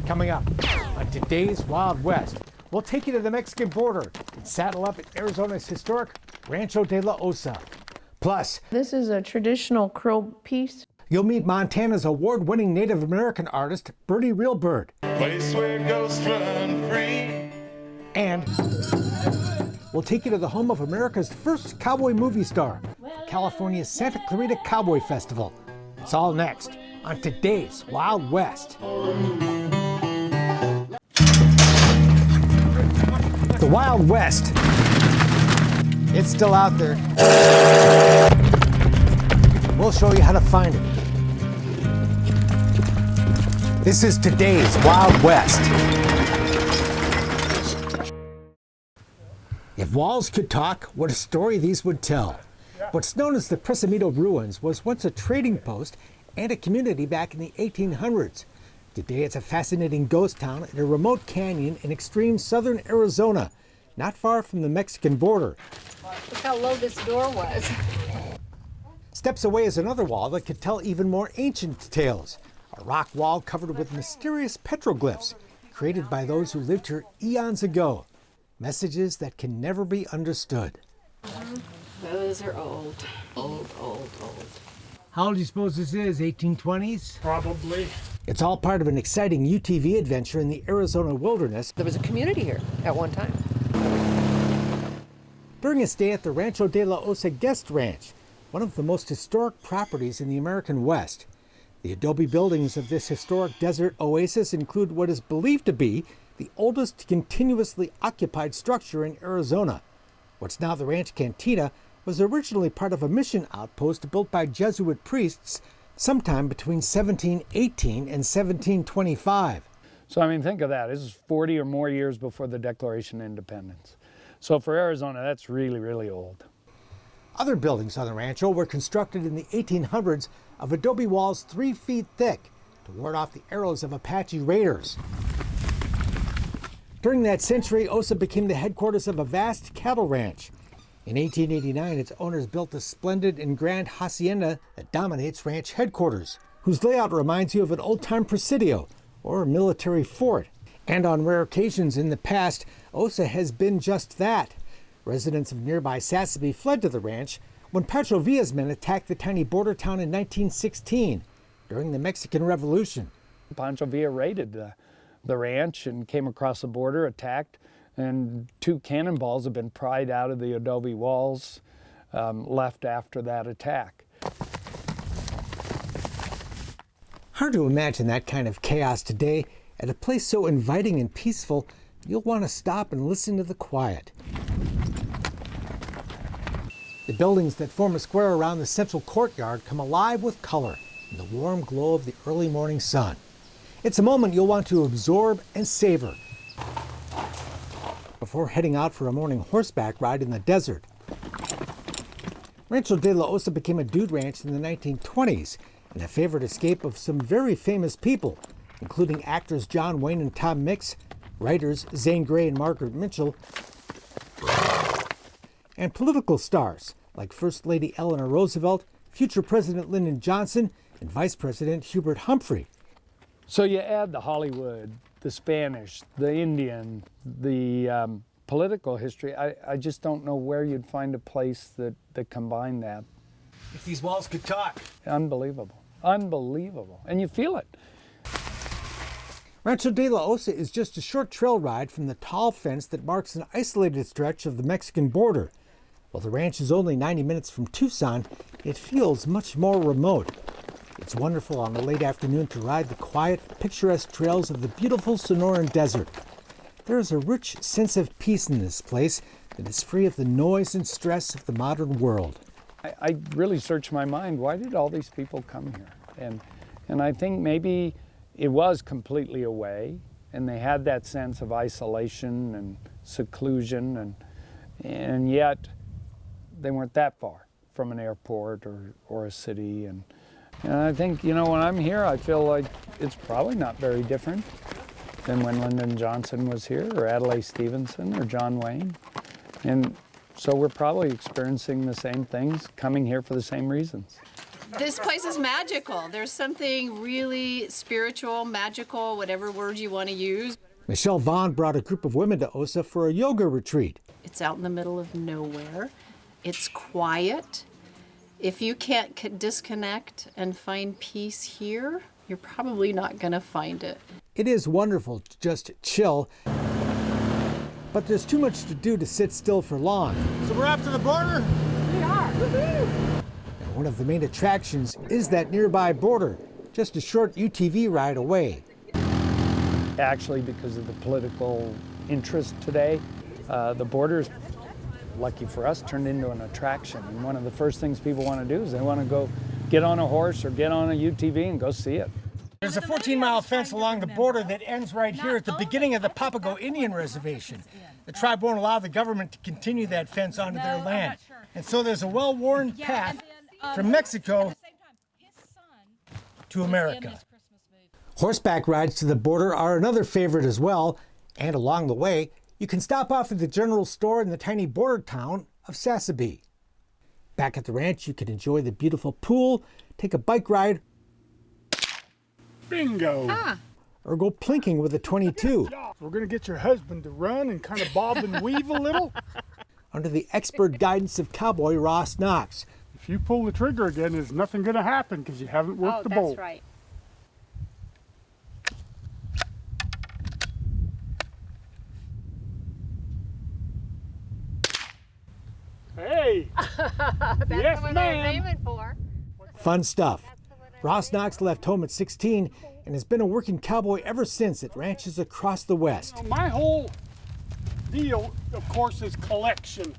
Coming up on today's Wild West, we'll take you to the Mexican border and saddle up at Arizona's historic Rancho de la Osa. Plus, this is a traditional crow piece. You'll meet Montana's award-winning Native American artist, BIRDIE Real Bird. Place where ghosts run free. And we'll take you to the home of America's first cowboy movie star, California's Santa Clarita Cowboy Festival. It's all next on today's Wild West. The Wild West. It's still out there. We'll show you how to find it. This is today's Wild West. If walls could talk, what a story these would tell. What's known as the Presamido Ruins was once a trading post and a community back in the 1800s. Today it's a fascinating ghost town in a remote canyon in extreme southern Arizona, not far from the Mexican border. Look how low this door was. Steps away is another wall that could tell even more ancient tales. A rock wall covered with mysterious petroglyphs created by those who lived here eons ago. Messages that can never be understood. Those are old. Old. How old do you suppose this is, 1820s? Probably. It's all part of an exciting UTV adventure in the Arizona wilderness. There was a community here at one time. During a stay at the Rancho de la Osa Guest Ranch, one of the most historic properties in the American West. The adobe buildings of this historic desert oasis include what is believed to be the oldest continuously occupied structure in Arizona. What's now the Ranch Cantina was originally part of a mission outpost built by Jesuit priests sometime between 1718 and 1725. So, I mean, think of that. This is 40 or more years before the Declaration of Independence. So for Arizona, that's really, really old. Other buildings on the rancho were constructed in the 1800s of adobe walls 3 feet thick to ward off the arrows of Apache raiders. During that century, Osa became the headquarters of a vast cattle ranch. In 1889, its owners built a splendid and grand hacienda that dominates ranch headquarters, whose layout reminds you of an old-time presidio or a military fort. And on rare occasions in the past, Osa has been just that. Residents of nearby Sassabee fled to the ranch when Pancho Villa's men attacked the tiny border town in 1916 during the Mexican Revolution. Pancho Villa raided the ranch and came across the border, attacked, and 2 cannonballs have been pried out of the adobe walls left after that attack. Hard to imagine that kind of chaos today. At a place so inviting and peaceful, you'll want to stop and listen to the quiet. The buildings that form a square around the central courtyard come alive with color in the warm glow of the early morning sun. It's a moment you'll want to absorb and savor before heading out for a morning horseback ride in the desert. Rancho de la Osa became a dude ranch in the 1920s and a favorite escape of some very famous people, including actors John Wayne and Tom Mix, writers Zane Grey and Margaret Mitchell, and political stars like First Lady Eleanor Roosevelt, future President Lyndon Johnson, and Vice President Hubert Humphrey. So you add the Hollywood, the Spanish, the Indian, the political history. I just don't know where you'd find a place that combined that. If these walls could talk. Unbelievable. Unbelievable. And you feel it. Rancho de la Osa is just a short trail ride from the tall fence that marks an isolated stretch of the Mexican border. While the ranch is only 90 minutes from Tucson, it feels much more remote. It's wonderful on a late afternoon to ride the quiet, picturesque trails of the beautiful Sonoran Desert. There is a rich sense of peace in this place that is free of the noise and stress of the modern world. I really searched my mind, why did all these people come here? And I think maybe it was completely away, and they had that sense of isolation and seclusion, and yet they weren't that far from an airport or a city. And I think, you know, when I'm here, I feel like it's probably not very different than when Lyndon Johnson was here, or Adlai Stevenson, or John Wayne. And so we're probably experiencing the same things, coming here for the same reasons. This place is magical. There's something really spiritual, magical, whatever word you want to use. Michelle Vaughn brought a group of women to Osa for a yoga retreat. It's out in the middle of nowhere. It's quiet. If you can't disconnect and find peace here, you're probably not going to find it. It is wonderful to just chill, but there's too much to do to sit still for long. So we're off to the border? We are. Woohoo! And one of the main attractions is that nearby border, just a short UTV ride away. Actually, because of the political interest today, the border's, lucky for us, turned into an attraction. And one of the first things people want to do is they want to go get on a horse or get on a UTV and go see it. There's a 14-mile fence along the border that ends right here at the beginning of the Papago Indian Reservation. The tribe won't allow the government to continue that fence onto their land. And so there's a well-worn path from Mexico to America. Horseback rides to the border are another favorite as well. And along the way, you can stop off at the general store in the tiny border town of Sasabee. Back at the ranch, you can enjoy the beautiful pool, take a bike ride, Bingo! or go plinking with a 22. We're gonna get your husband to run and kind of bob and weave a little. Under the expert guidance of cowboy Ross Knox. If you pull the trigger again, there's nothing gonna happen because you haven't worked the bolt. That's right. Hey! That's Yes, what I was ma'am. aiming for. Fun stuff. Ross Knox left home at 16 and has been a working cowboy ever since at ranches across the West. My whole deal, of course, is collection.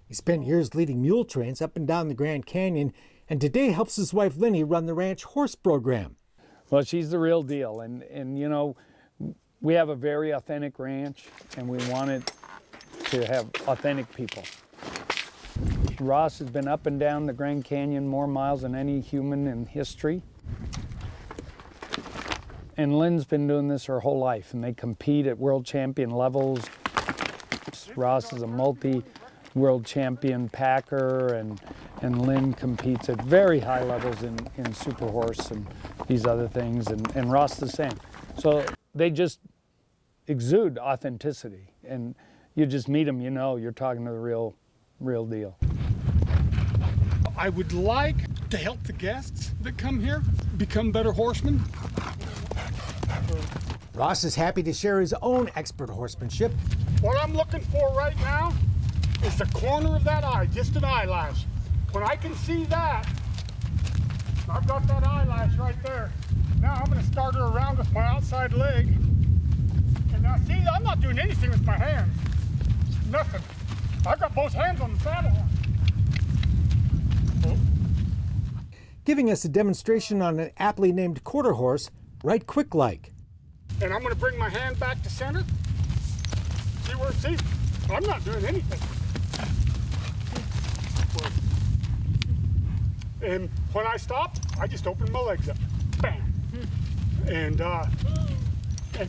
He spent years leading mule trains up and down the Grand Canyon, and today helps his wife Linny run the ranch horse program. Well, she's the real deal, and you know, we have a very authentic ranch, and we wanted to have authentic people. Ross has been up and down the Grand Canyon more miles than any human in history. And Lynn's been doing this her whole life, and they compete at world champion levels. Ross is a multi-world champion packer, and Lynn competes at very high levels in super horse and these other things, and Ross the same. So they just exude authenticity, and you just meet them, you know you're talking to the real deal. I would like to help the guests that come here become better horsemen. Ross is happy to share his own expert horsemanship. What I'm looking for right now is the corner of that eye, just an eyelash. When I can see that, I've got that eyelash right there. Now I'm gonna start her around with my outside leg. And now see, I'm not doing anything with my hands. Nothing. I've got both hands on the saddle horn. Giving us a demonstration on an aptly named quarter horse, right quick like. And I'm gonna bring my hand back to center. See, I'm not doing anything. And when I stop, I just open my legs up. Bam. And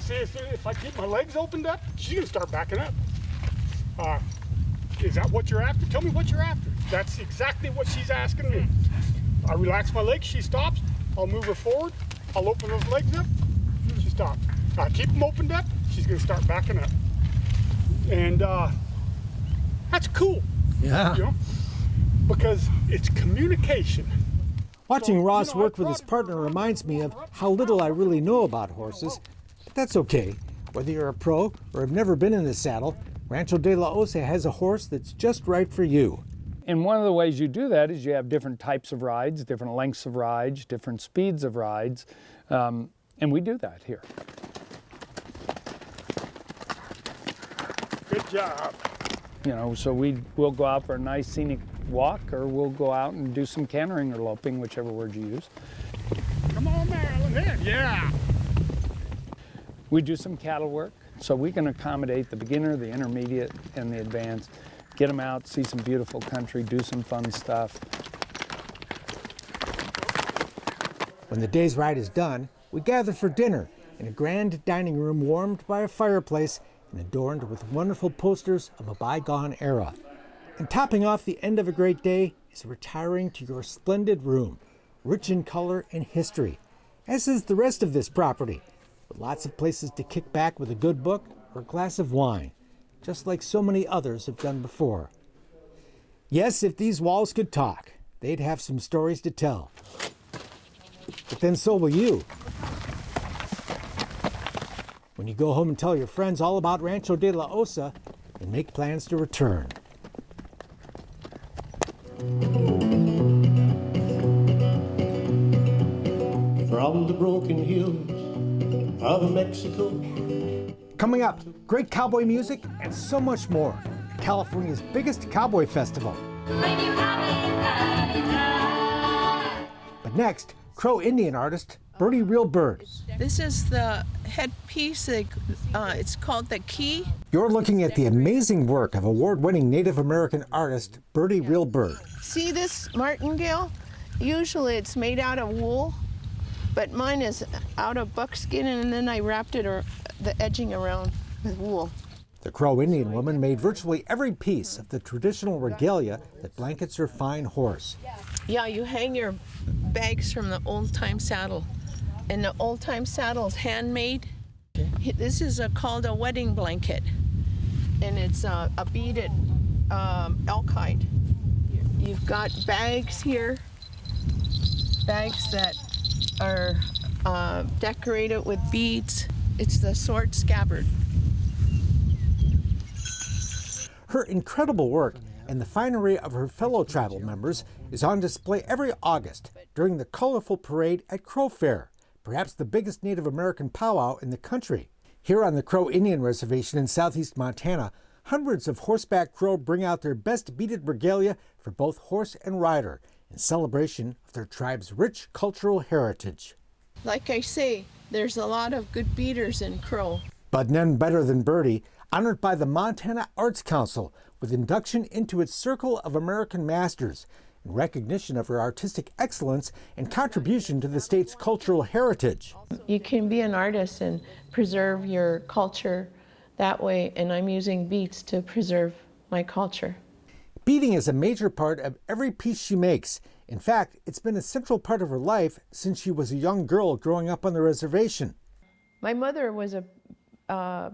see, if I keep my legs opened up, she's gonna start backing up. Is that what you're after? Tell me what you're after. That's exactly what she's asking me. I relax my legs, she stops. I'll move her forward. I'll open those legs up. She stops. I keep them opened up. She's gonna start backing up. And that's cool. Yeah. You know, because it's communication. Watching Ross work with his partner reminds me of how little I really know about horses. But that's okay. Whether you're a pro or have never been in the saddle, Rancho de la Osa has a horse that's just right for you. And one of the ways you do that is you have different types of rides, different lengths of rides, different speeds of rides, and we do that here. Good job. You know, so we'll go out for a nice scenic walk, or we'll go out and do some cantering or loping, whichever word you use. Come on, Marilyn, in. Yeah. We do some cattle work, so we can accommodate the beginner, the intermediate, and the advanced. Get them out, see some beautiful country, do some fun stuff. When the day's ride is done, we gather for dinner in a grand dining room warmed by a fireplace and adorned with wonderful posters of a bygone era. And topping off the end of a great day is retiring to your splendid room, rich in color and history, as is the rest of this property, with lots of places to kick back with a good book or a glass of wine, just like so many others have done before. Yes, if these walls could talk, they'd have some stories to tell. But then so will you. When you go home and tell your friends all about Rancho de la Osa and make plans to return. From the broken hills of Mexico. Coming up, great cowboy music and so much more. California's biggest cowboy festival. But next, Crow Indian artist Birdie Real Bird. This is the headpiece. It's called the key. You're looking at the amazing work of award-winning Native American artist Birdie Real Bird. See this martingale? Usually it's made out of wool, but mine is out of buckskin, and then I wrapped it or the edging around with wool. The Crow Indian woman made virtually every piece of the traditional regalia that blankets her fine horse. Yeah, you hang your bags from the old-time saddle, and the old-time saddle is handmade. This is called a wedding blanket, and it's a beaded elk hide. You've got bags here, bags that are decorated with beads. It's the sword scabbard. Her incredible work and the finery of her fellow tribal members is on display every August during the colorful parade at Crow Fair, perhaps the biggest Native American powwow in the country. Here on the Crow Indian Reservation in southeast Montana, hundreds of horseback crow bring out their best beaded regalia for both horse and rider in celebration of their tribe's rich cultural heritage. Like I say, there's a lot of good beaters in Crow. But none better than Birdie, honored by the Montana Arts Council with induction into its Circle of American Masters in recognition of her artistic excellence and contribution to the state's cultural heritage. You can be an artist and preserve your culture that way, and I'm using beads to preserve my culture. Beading is a major part of every piece she makes. In fact, it's been a central part of her life since she was a young girl growing up on the reservation. My mother was a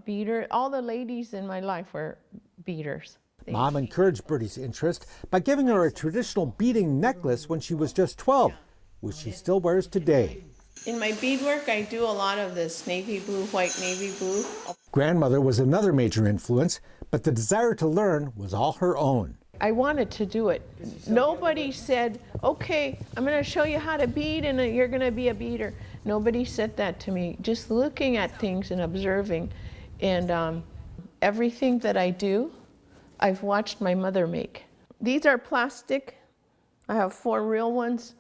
beater. All the ladies in my life were beaters. Mom encouraged Birdie's interest by giving her a traditional beading necklace when she was just 12, which she still wears today. In my beadwork, I do a lot of this navy blue, white navy blue. Grandmother was another major influence, but the desire to learn was all her own. I wanted to do it. Nobody said, okay, I'm going to show you how to bead and you're going to be a beater. Nobody said that to me. Just looking at things and observing. And everything that I do, I've watched my mother make. These are plastic. I have 4 real ones,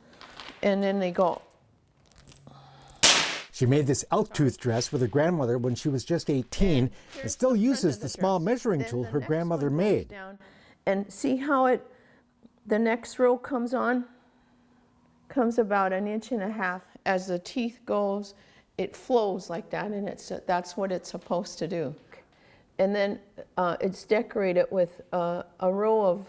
and then they go. She made this elk tooth dress with her grandmother when she was just 18 and still uses the small measuring tool her grandmother made. And see how the next row comes on? Comes about 1.5 inches. As the teeth goes, it flows like that, and that's what it's supposed to do. And then it's decorated with rows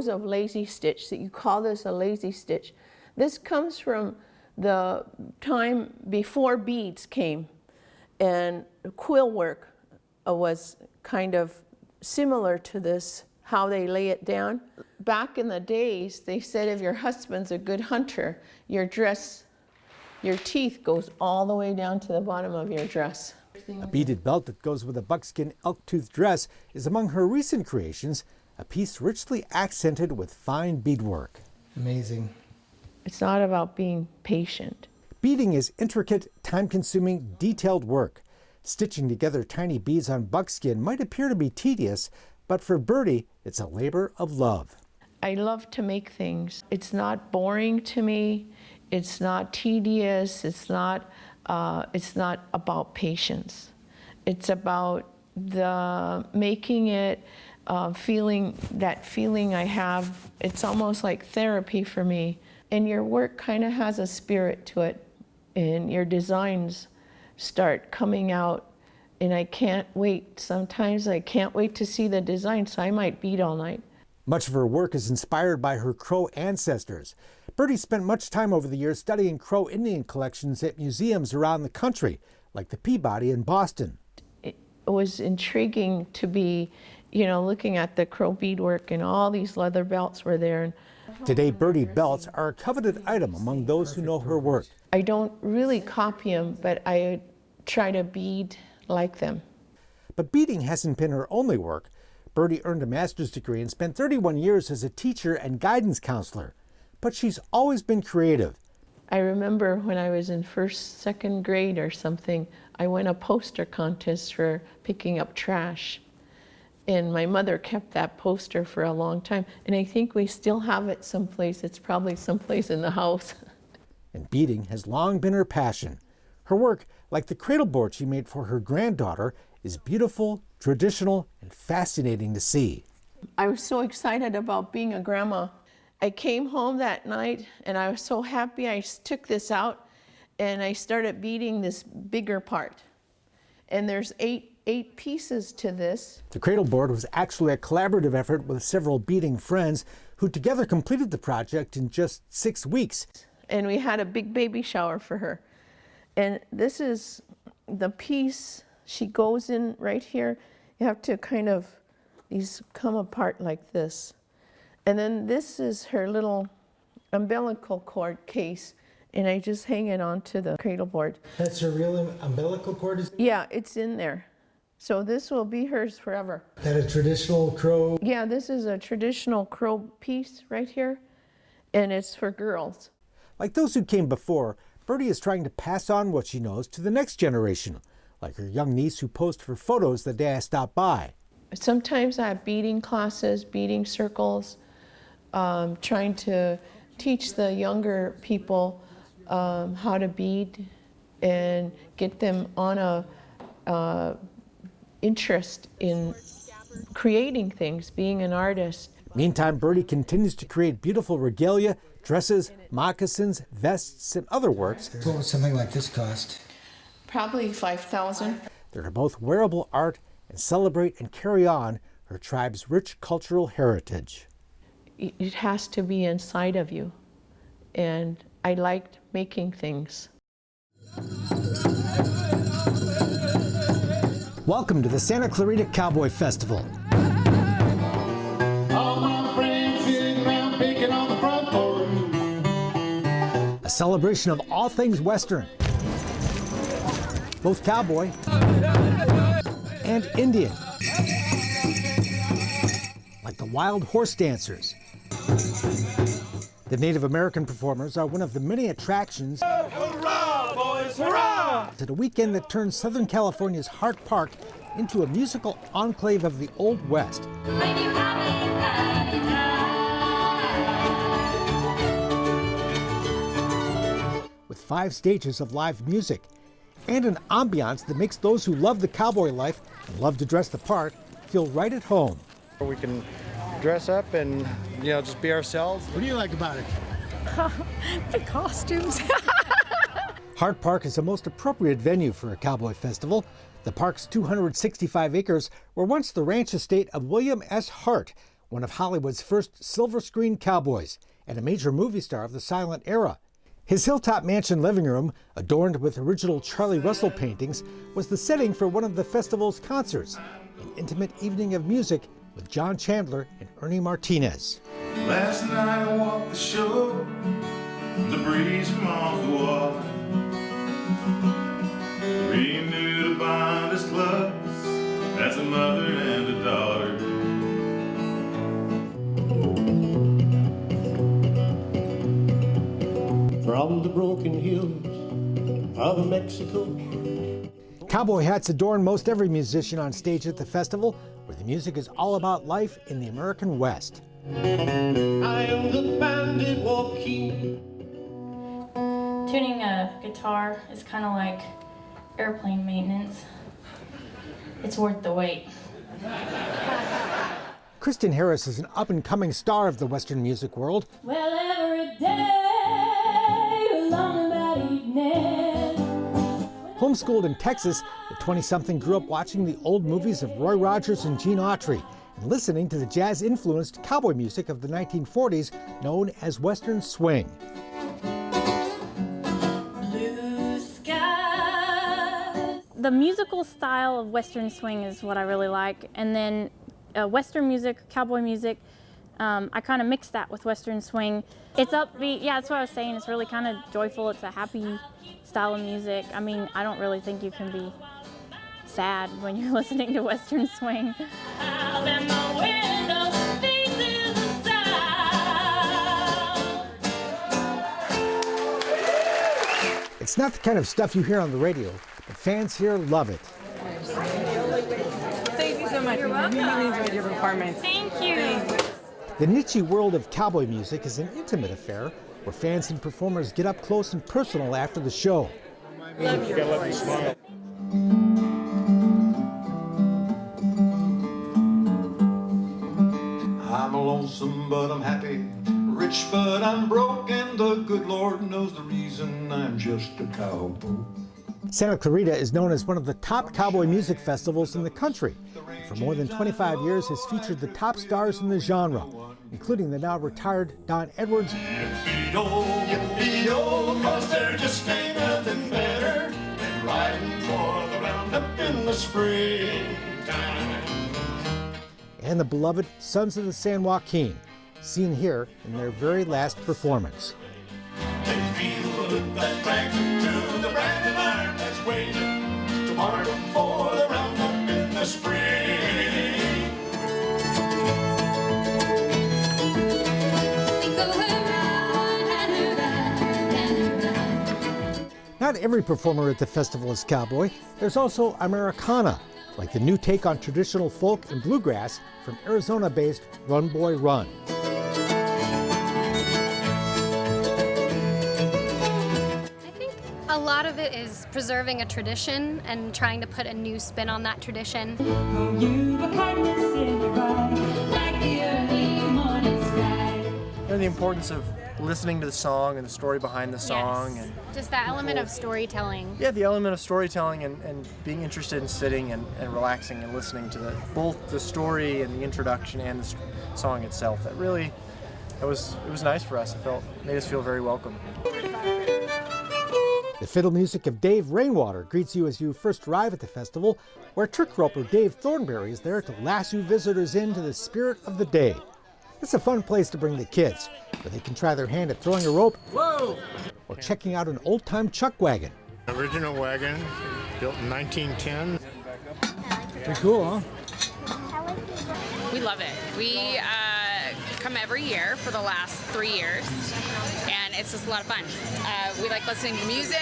of lazy stitch. So you call this a lazy stitch. This comes from the time before beads came, and quill work was kind of similar to this, how they lay it down. Back in the days, they said if your husband's a good hunter, your teeth goes all the way down to the bottom of your dress. A beaded belt that goes with a buckskin elk tooth dress is among her recent creations, a piece richly accented with fine beadwork. Amazing. It's not about being patient. Beading is intricate, time-consuming, detailed work. Stitching together tiny beads on buckskin might appear to be tedious, but for Birdie, it's a labor of love. I love to make things. It's not boring to me. It's not tedious. It's not about patience. It's about the making it, feeling that feeling I have. It's almost like therapy for me. And your work kind of has a spirit to it, and your designs start coming out. And I can't wait. Sometimes I can't wait to see the design, so I might bead all night. Much of her work is inspired by her Crow ancestors. Birdie spent much time over the years studying Crow Indian collections at museums around the country, like the Peabody in Boston. It was intriguing to be, looking at the Crow beadwork, and all these leather belts were there. Today, Birdie belts are a coveted item among those who know her work. I don't really copy them, but I try to bead like them. But beading hasn't been her only work. Birdie earned a master's degree and spent 31 years as a teacher and guidance counselor. But she's always been creative. I remember when I was in second grade or something, I won a poster contest for picking up trash. And my mother kept that poster for a long time. And I think we still have it someplace. It's probably someplace in the house. And beading has long been her passion. Her work, like the cradle board she made for her granddaughter, is beautiful, traditional, and fascinating to see. I was so excited about being a grandma. I came home that night and I was so happy. I took this out and I started beading this bigger part. And there's eight pieces to this. The cradle board was actually a collaborative effort with several beading friends who together completed the project in just 6 weeks. And we had a big baby shower for her. And this is the piece. She goes in right here. You have to these come apart like this. And then this is her little umbilical cord case, and I just hang it onto the cradle board. That's her real umbilical cord? Yeah, it's in there. So this will be hers forever. Is that a traditional Crow? Yeah, this is a traditional Crow piece right here, and it's for girls. Like those who came before, Birdie is trying to pass on what she knows to the next generation, like her young niece who posed for photos the day I stopped by. Sometimes I have beading classes, beading circles, trying to teach the younger people how to bead and get them on a interest in creating things, being an artist. Meantime, Birdie continues to create beautiful regalia, dresses, moccasins, vests, and other works. What would something like this cost? Probably $5,000. That are both wearable art and celebrate and carry on her tribe's rich cultural heritage. It has to be inside of you, and I liked making things. Welcome to the Santa Clarita Cowboy Festival. All my friends sitting around picking on the front porch. A celebration of all things Western, both cowboy and Indian, like the wild horse dancers. The Native American performers are one of the many attractions Hurrah, boys, hurrah! to the weekend that turns Southern California's Hart Park into a musical enclave of the Old West. With 5 stages of live music and an ambiance that makes those who love the cowboy life and love to dress the part feel right at home. We can dress up and, just be ourselves. What do you like about it? The costumes. Hart Park is the most appropriate venue for a cowboy festival. The park's 265 acres were once the ranch estate of William S. Hart, one of Hollywood's first silver screen cowboys and a major movie star of the silent era. His hilltop mansion living room, adorned with original Charlie Russell paintings, was the setting for one of the festival's concerts, an intimate evening of music with John Chandler and Ernie Martinez. Last night I walked the shore, the breeze from off the water. We knew to bind us close as a mother and a daughter. From the broken hills of Mexico. Cowboy hats adorn most every musician on stage at the festival, where the music is all about life in the American West. I am the bandit walking. Tuning a guitar is kind of like airplane maintenance. It's worth the wait. KRISTIN Harris is an up-and-coming star of the Western music world. Well, every day, along that evening. Homeschooled in Texas, the 20-something grew up watching the old movies of Roy Rogers and Gene Autry and listening to the jazz-influenced cowboy music of the 1940s known as Western swing. The musical style of Western swing is what I really like, and then Western music, cowboy music, I kind of mix that with Western swing. It's upbeat, yeah, that's what I was saying. It's really kind of joyful. It's a happy style of music. I mean, I don't really think you can be sad when you're listening to Western swing. It's not the kind of stuff you hear on the radio, but fans here love it. Thank you so much. You're welcome. We really enjoyed your performance. Thank you. The niche world of cowboy music is an intimate affair where fans and performers get up close and personal after the show. Love your voice. I'm lonesome, but I'm happy. Rich, but I'm broke, and the good Lord knows the reason I'm just a cowboy. Santa Clarita is known as one of the top cowboy music festivals in the country. For more than 25 years has featured the top stars in the genre, including the now retired Don Edwards. Yippee-oh, yippee-oh, 'cause there just ain't nothing better than riding for the roundup in the springtime. And the beloved Sons of the San Joaquin, seen here in their very last performance. They feel the loop that drags them to the branding iron that's waiting to mark them for the roundup in the spring. Not every performer at the festival is cowboy. There's also Americana, like the new take on traditional folk and bluegrass from Arizona-based Run Boy Run. A lot of it is preserving a tradition and trying to put a new spin on that tradition. And the importance of listening to the song and the story behind the song. Yes. And just that element of storytelling. yeah, the element of storytelling and being interested in sitting and relaxing and listening to both the story and the introduction and the song itself. It was nice for us. It made us feel very welcome. The fiddle music of Dave Rainwater greets you as you first arrive at the festival, where trick roper Dave Thornberry is there to lasso visitors into the spirit of the day. It's a fun place to bring the kids, where they can try their hand at throwing a rope. Whoa! Or checking out an old-time chuck wagon. Original wagon, built in 1910. Pretty cool, huh? We love it. We come every year for the last 3 years, and it's just a lot of fun. We like listening to music,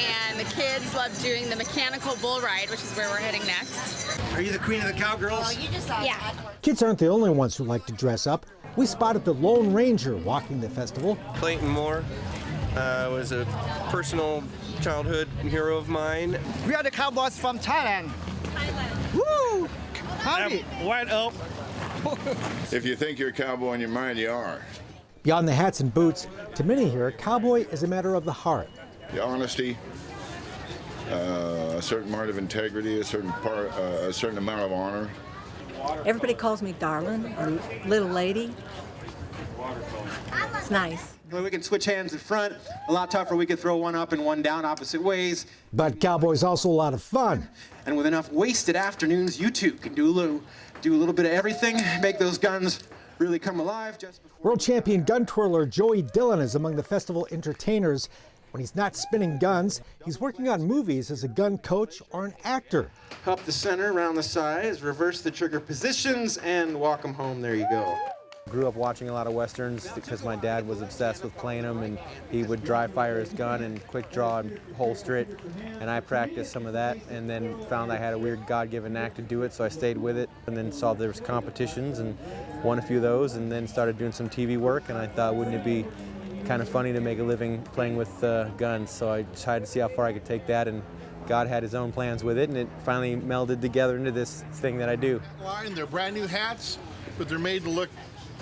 and the kids love doing the mechanical bull ride, which is where we're heading next. Are you the queen of the cowgirls? Well, you just saw that. Kids aren't the only ones who like to dress up. We spotted the Lone Ranger walking the festival. Clayton Moore was a personal childhood hero of mine. We are the cowboys from Thailand. Woo! Howdy. White up. If you think you're a cowboy in your mind, you are. Beyond the hats and boots, to many here, a cowboy is a matter of the heart. The honesty, a certain amount of integrity, a certain amount of honor. Everybody calls me darling or little lady. It's nice. We can switch hands in front. A lot tougher, we could throw one up and one down opposite ways. But cowboy's also a lot of fun. And with enough wasted afternoons, you too can do a little bit of everything, make those guns really come alive. World champion gun twirler Joey Dillon is among the festival entertainers. When he's not spinning guns, he's working on movies as a gun coach or an actor. Up the center, around the sides, reverse the trigger positions, and walk them home. There you go. Grew up watching a lot of westerns because my dad was obsessed with playing them, and he would dry fire his gun and quick draw and holster it, and I practiced some of that, and then found I had a weird God-given knack to do it, so I stayed with it, and then saw there was competitions and won a few of those, and then started doing some TV work, and I thought, wouldn't it be kind of funny to make a living playing with guns, so I tried to see how far I could take that, and God had his own plans with it, and it finally melded together into this thing that I do. They're brand new hats, but they're made to look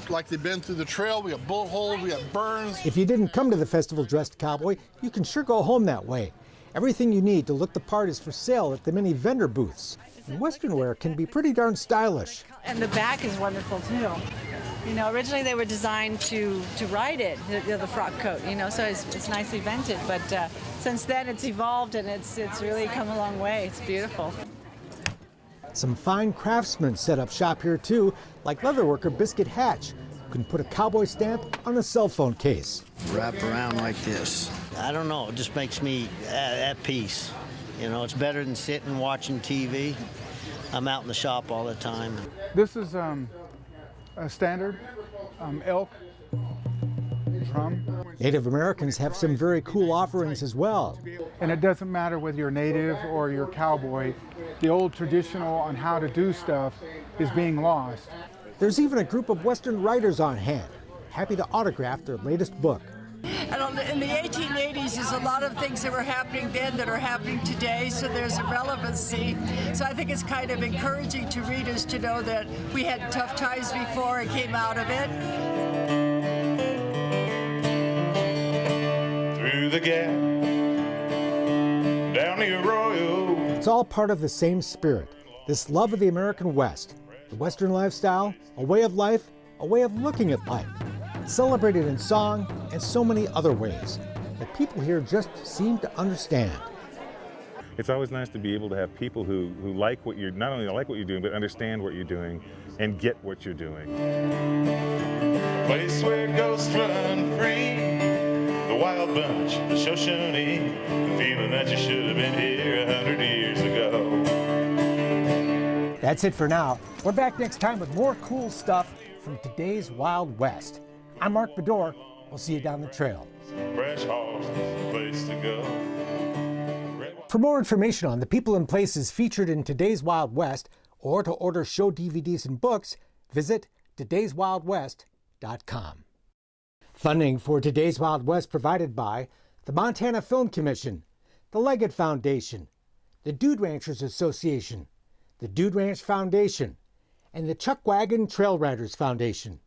like they've been through the trail. We got bullet holes, we got burns. If you didn't come to the festival dressed cowboy, you can sure go home that way. Everything you need to look the part is for sale at the many vendor booths. And Western wear can be pretty darn stylish. And the back is wonderful too. You know, originally they were designed to ride it, the frock coat, you know, so it's nicely vented. But since then it's evolved and it's really come a long way. It's beautiful. Some fine craftsmen set up shop here too, like leatherworker Biscuit Hatch, who can put a cowboy stamp on a cell phone case. Wrap around like this. I don't know, it just makes me at peace. You know, it's better than sitting watching TV. I'm out in the shop all the time. This is a standard elk drum. Native Americans have some very cool offerings as well. And it doesn't matter whether you're native or you're cowboy, the old traditional on how to do stuff is being lost. There's even a group of Western writers on hand, happy to autograph their latest book. And in the 1880s, there's a lot of things that were happening then that are happening today, so there's a relevancy. So I think it's kind of encouraging to readers to know that we had tough times before and came out of it. Through the gap, down the Arroyo. It's all part of the same spirit, this love of the American West, the Western lifestyle, a way of life, a way of looking at life, celebrated in song and so many other ways that people here just seem to understand. It's always nice to be able to have people who like what you're, not only like what you're doing, but understand what you're doing and get what you're doing. Place where ghosts run free, the wild bunch, the Shoshone, the feeling that you should have been here 100 years ago. That's it for now. We're back next time with more cool stuff from today's Wild West. I'm Mark Bedore. We'll see you down the trail. Fresh horse, place to go. For more information on the people and places featured in today's Wild West, or to order show DVDs and books, visit todayswildwest.com. Funding for Today's Wild West provided by the Montana Film Commission, the Leggett Foundation, the Dude Ranchers Association, the Dude Ranch Foundation, and the Chuck Wagon Trail Riders Foundation.